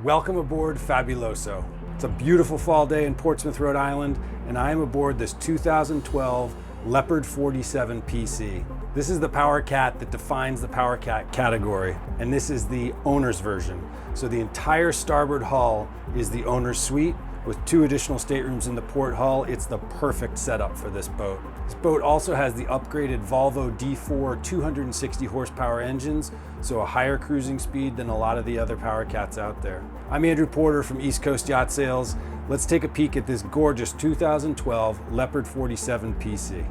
Welcome aboard Fabuloso. It's a beautiful fall day in Portsmouth, Rhode Island, and I am aboard this 2012 Leopard 47 PC. This is the Powercat that defines the Powercat category, and this is the owner's version. So the entire starboard hull is the owner's suite with 2 additional staterooms in the port hull. It's the perfect setup for this boat. This boat also has the upgraded Volvo D4 260 horsepower engines, so a higher cruising speed than a lot of the other Powercats out there. I'm Andrew Porter from East Coast Yacht Sales. Let's take a peek at this gorgeous 2012 Leopard 47 PC.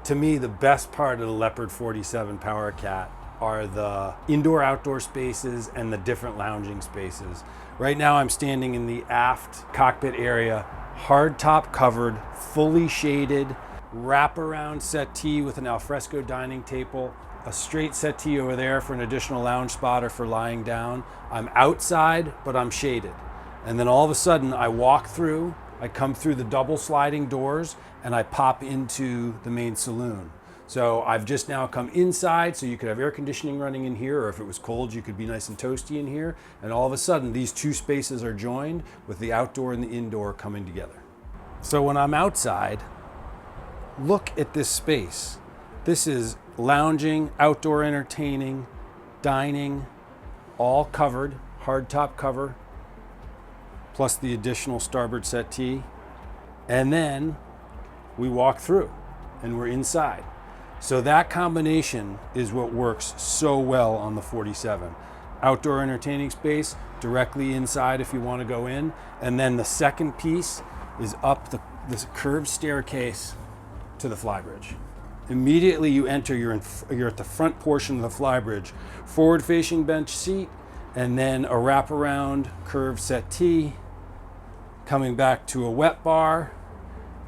To me, the best part of the Leopard 47 Powercat are the indoor-outdoor spaces and the different lounging spaces. Right now I'm standing in the aft cockpit area, hard top covered, fully shaded, wraparound settee with an alfresco dining table, a straight settee over there for an additional lounge spot or for lying down. I'm outside, but I'm shaded. And then all of a sudden I walk through, I come through the double sliding doors and I pop into the main saloon. So I've just now come inside, so you could have air conditioning running in here, or if it was cold, you could be nice and toasty in here. And all of a sudden, these 2 spaces are joined with the outdoor and the indoor coming together. So when I'm outside, look at this space. This is lounging, outdoor entertaining, dining, all covered, hardtop cover, plus the additional starboard settee. And then we walk through and we're inside. So that combination is what works so well on the 47. Outdoor entertaining space, directly inside if you want to go in. And then the second piece is up this curved staircase to the flybridge. Immediately you enter, you're at the front portion of the flybridge. Forward facing bench seat, and then a wraparound curved settee, coming back to a wet bar,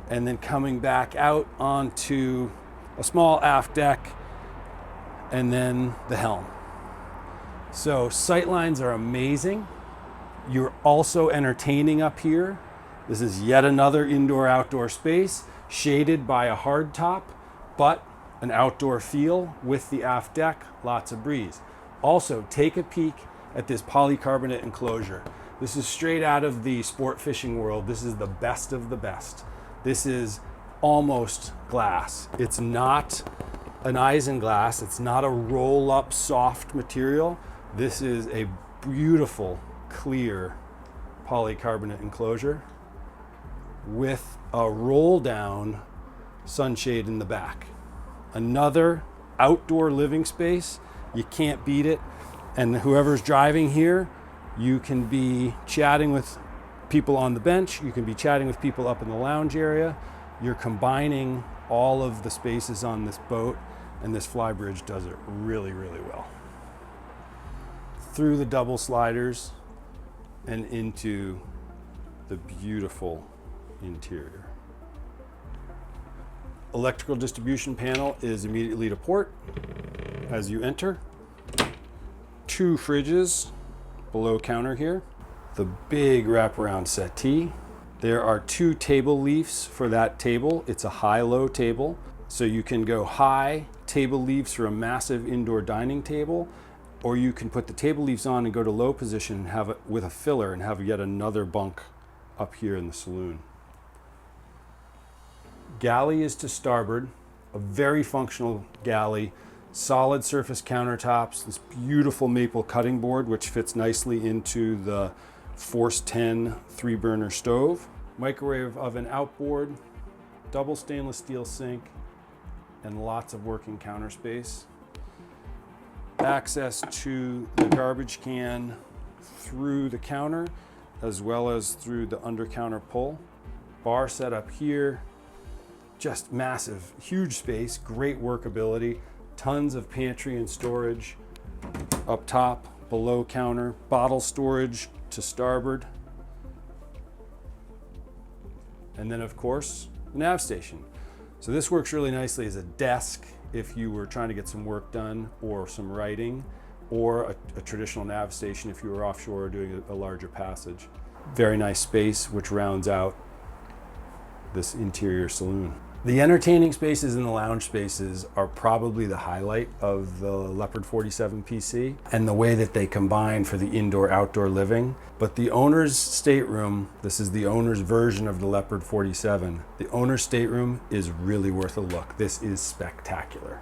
and then coming back out onto a small aft deck, and then the helm. So sight lines are amazing. You're also entertaining up here. This is yet another indoor-outdoor space, shaded by a hard top, but an outdoor feel with the aft deck, lots of breeze. Also, take a peek at this polycarbonate enclosure. This is straight out of the sport fishing world. This is the best of the best. This is almost glass. It's not an isinglass. It's not a roll-up soft material. This is a beautiful, clear polycarbonate enclosure with a roll-down sunshade in the back. Another outdoor living space. You can't beat it. And whoever's driving here, you can be chatting with people on the bench. You can be chatting with people up in the lounge area. You're combining all of the spaces on this boat, and this flybridge does it really, really well. Through the double sliders and into the beautiful interior. Electrical distribution panel is immediately to port as you enter. 2 fridges below counter here. The big wraparound settee. There are 2 table leafs for that table. It's a high-low table. So you can go high table leaves for a massive indoor dining table, or you can put the table leaves on and go to low position and have it with a filler and have yet another bunk up here in the saloon. Galley is to starboard, a very functional galley, solid surface countertops, this beautiful maple cutting board which fits nicely into the Force 10 3-burner stove, microwave oven outboard, double stainless steel sink, and lots of working counter space. Access to the garbage can through the counter as well as through the under counter pull. Bar set up here, just massive, huge space, great workability, tons of pantry and storage up top, below counter, bottle storage to starboard. And then of course, the nav station. So this works really nicely as a desk if you were trying to get some work done or some writing, or a traditional nav station if you were offshore doing a larger passage. Very nice space which rounds out this interior saloon. The entertaining spaces and the lounge spaces are probably the highlight of the Leopard 47 PC and the way that they combine for the indoor-outdoor living. But the owner's stateroom, this is the owner's version of the Leopard 47. The owner's stateroom is really worth a look. This is spectacular.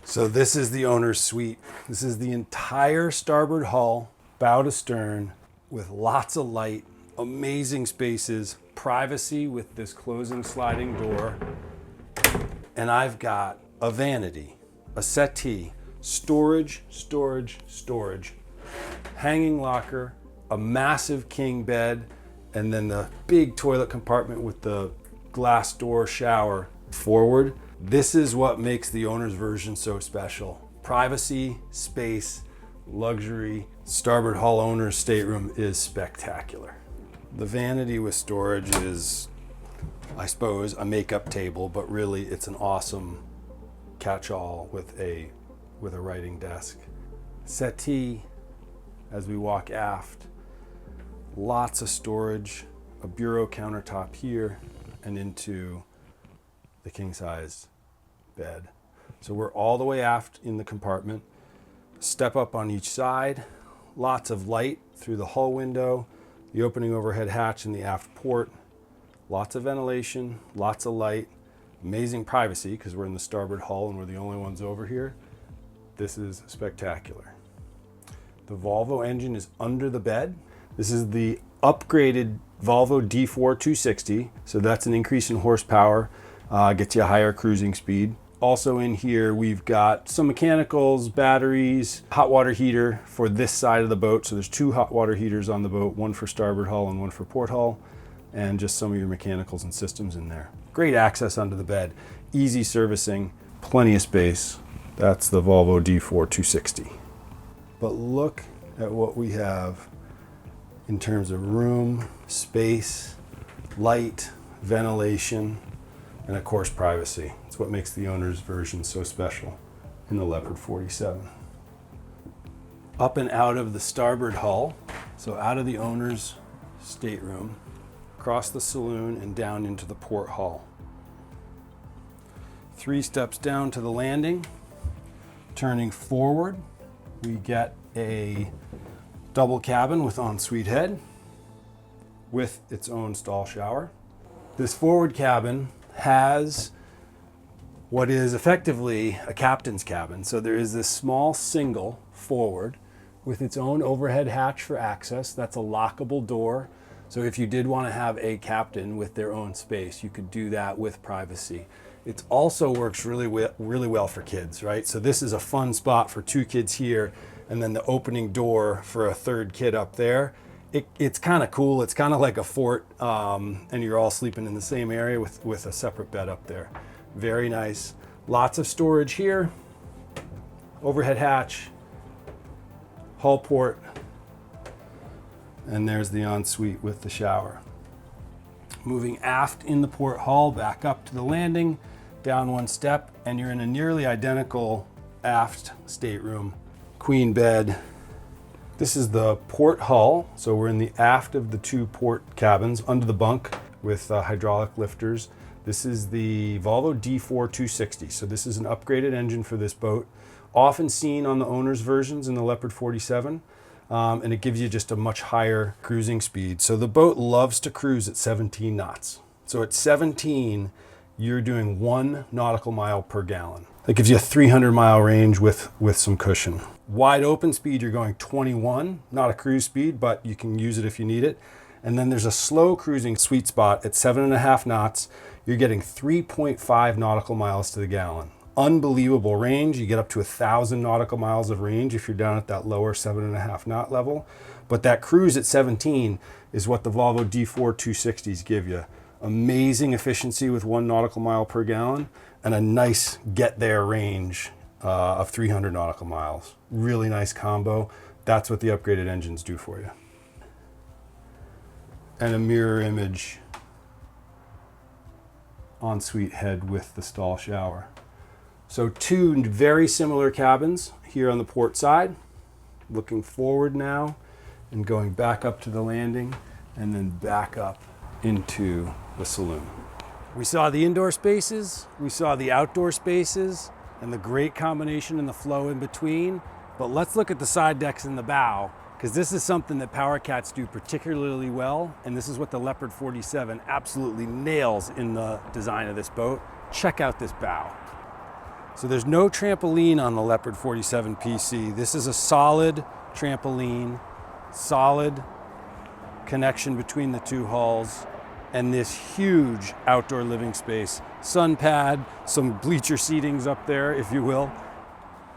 So this is the owner's suite. This is the entire starboard hull, bow to stern, with lots of light, amazing spaces, privacy with this closing sliding door. And I've got a vanity, a settee, storage, hanging locker, a massive king bed, and then the big toilet compartment with the glass door shower forward. This is what makes the owner's version so special. Privacy, space, luxury. Starboard hull owner's stateroom is spectacular. The vanity with storage is, I suppose, a makeup table, but really it's an awesome catch-all with a writing desk. Settee, as we walk aft, lots of storage, a bureau countertop here, and into the king-size bed. So we're all the way aft in the compartment. Step up on each side, lots of light through the hull window, the opening overhead hatch in the aft port, lots of ventilation, lots of light, amazing privacy because we're in the starboard hull and we're the only ones over here. This is spectacular. The Volvo engine is under the bed. This is the upgraded Volvo D4 260, so that's an increase in horsepower, gets you a higher cruising speed. Also in here, we've got some mechanicals, batteries, hot water heater for this side of the boat. So there's 2 hot water heaters on the boat, one for starboard hull and one for port hull, and just some of your mechanicals and systems in there. Great access under the bed, easy servicing, plenty of space. That's the Volvo D4 260. But look at what we have in terms of room, space, light, ventilation, and of course privacy. It's what makes the owner's version so special in the Leopard 47. Up and out of the starboard hull, so out of the owner's stateroom, across the saloon and down into the port hull. 3 steps down to the landing. Turning forward, we get a double cabin with ensuite head with its own stall shower. This forward cabin has what is effectively a captain's cabin. So there is this small single forward with its own overhead hatch for access. That's a lockable door. So if you did want to have a captain with their own space, you could do that with privacy. It also works really well for kids, right? So this is a fun spot for 2 kids here, and then the opening door for a 3rd kid up there. It's kind of cool. It's kind of like a fort, and you're all sleeping in the same area with a separate bed up there. Very nice. Lots of storage here. Overhead hatch, hull port, and there's the ensuite with the shower. Moving aft in the port hull, back up to the landing, down 1 step, and you're in a nearly identical aft stateroom. Queen bed. This is the port hull, so we're in the aft of the 2 port cabins under the bunk with hydraulic lifters. This is the Volvo D4 260, so this is an upgraded engine for this boat, often seen on the owner's versions in the Leopard 47, and it gives you just a much higher cruising speed. So the boat loves to cruise at 17 knots. So at 17, you're doing 1 nautical mile per gallon. That gives you a 300-mile range with some cushion. Wide open speed, you're going 21, not a cruise speed, but you can use it if you need it. And then there's a slow cruising sweet spot at 7.5 knots. You're getting 3.5 nautical miles to the gallon. Unbelievable range. You get up to 1,000 nautical miles of range if you're down at that lower 7.5 knot level. But that cruise at 17 is what the Volvo D4 260s give you. Amazing efficiency with 1 nautical mile per gallon and a nice get there range of 300 nautical miles. Really nice combo. That's what the upgraded engines do for you. And a mirror image ensuite head with the stall shower. So 2 very similar cabins here on the port side. Looking forward now and going back up to the landing and then back up into the saloon. We saw the indoor spaces, we saw the outdoor spaces, and the great combination and the flow in between. But let's look at the side decks in the bow, because this is something that Powercats do particularly well, and this is what the Leopard 47 absolutely nails in the design of this boat. Check out this bow. So there's no trampoline on the Leopard 47 PC. This is a solid trampoline, solid connection between the two hulls, and this huge outdoor living space. Sun pad, some bleacher seatings up there, if you will.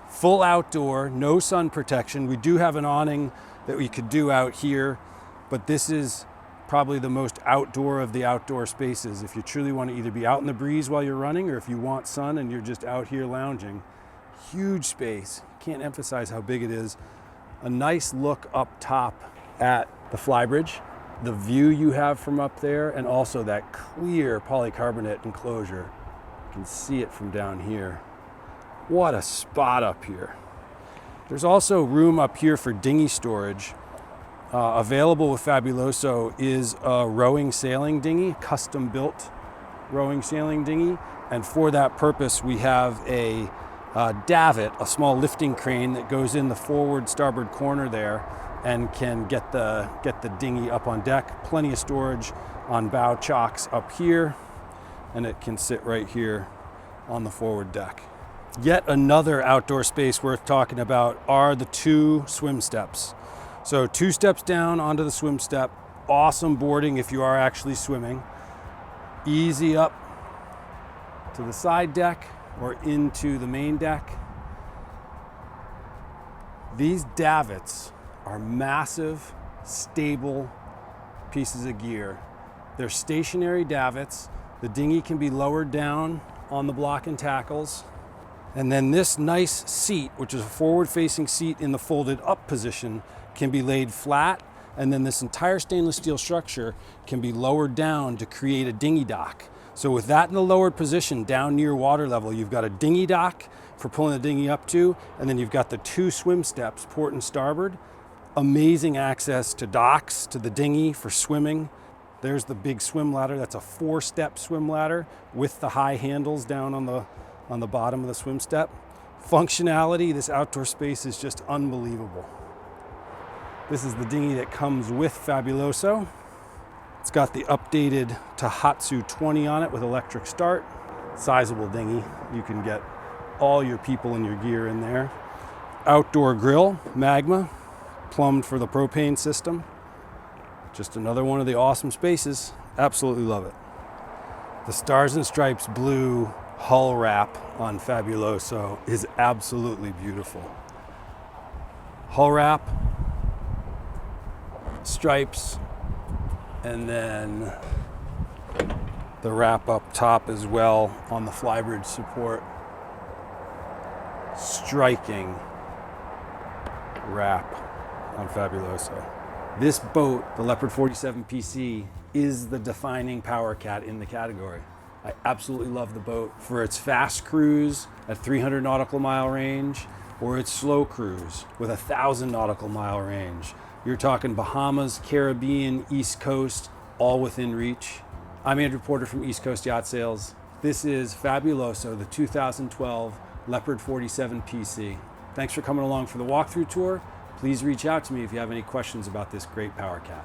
Full outdoor, no sun protection. We do have an awning that we could do out here, but this is probably the most outdoor of the outdoor spaces. If you truly want to either be out in the breeze while you're running, or if you want sun and you're just out here lounging. Huge space. Can't emphasize how big it is. A nice look up top at the flybridge, the view you have from up there, and also that clear polycarbonate enclosure. You can see it from down here. What a spot up here. There's also room up here for dinghy storage. Available with Fabuloso is a rowing sailing dinghy, custom built rowing sailing dinghy. And for that purpose, we have a davit, a small lifting crane that goes in the forward starboard corner there and can get the dinghy up on deck. Plenty of storage on bow chocks up here, and it can sit right here on the forward deck. Yet another outdoor space worth talking about are the two swim steps. So 2 steps down onto the swim step. Awesome boarding if you are actually swimming. Easy up to the side deck or into the main deck. These davits are massive, stable pieces of gear. They're stationary davits. The dinghy can be lowered down on the block and tackles. And then this nice seat, which is a forward-facing seat in the folded up position, can be laid flat, and then this entire stainless steel structure can be lowered down to create a dinghy dock. So with that in the lowered position down near water level, you've got a dinghy dock for pulling the dinghy up to, and then you've got the 2 swim steps, port and starboard. Amazing access to docks, to the dinghy for swimming. There's the big swim ladder. That's a 4-step swim ladder with the high handles down on the bottom of the swim step. Functionality, this outdoor space is just unbelievable. This is the dinghy that comes with Fabuloso. It's got the updated Tohatsu 20 on it with electric start. Sizable dinghy. You can get all your people and your gear in there. Outdoor grill, Magma, plumbed for the propane system. Just another one of the awesome spaces. Absolutely love it. The Stars and Stripes blue hull wrap on Fabuloso is absolutely beautiful. Hull wrap, stripes, and then the wrap up top as well on the flybridge support. Striking wrap on Fabuloso. This boat, the Leopard 47 PC, is the defining Powercat in the category. I absolutely love the boat for its fast cruise at 300 nautical mile range, or its slow cruise with 1,000 nautical mile range. You're talking Bahamas, Caribbean, East Coast, all within reach. I'm Andrew Porter from East Coast Yacht Sales. This is Fabuloso, the 2012 Leopard 47 PC. Thanks for coming along for the walkthrough tour. Please reach out to me if you have any questions about this great Powercat.